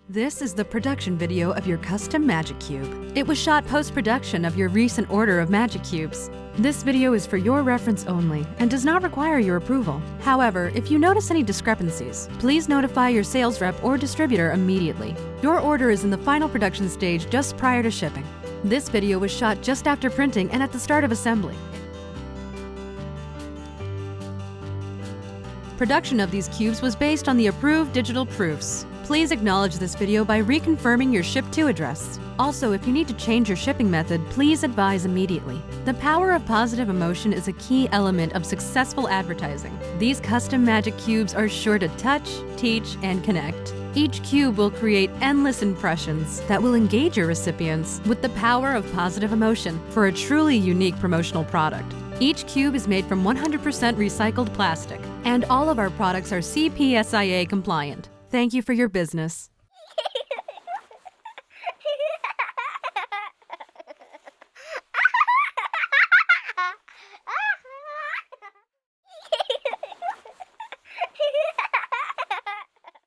This is the production video of your custom Magic Cube. It was shot post-production of your recent order of Magic Cubes. This video is for your reference only and does not require your approval. However, if you notice any discrepancies, please notify your sales rep or distributor immediately. Your order is in the final production stage just prior to shipping. This video was shot just after printing and at the start of assembly. Production of these cubes was based on the approved digital proofs. Please acknowledge this video by reconfirming your ship-to address. Also, if you need to change your shipping method, please advise immediately. The power of positive emotion is a key element of successful advertising. These custom Magic Cubes are sure to touch, teach, and connect. Each cube will create endless impressions that will engage your recipients with the power of positive emotion for a truly unique promotional product. Each cube is made from 100% recycled plastic, and all of our products are CPSIA compliant. Thank you for your business.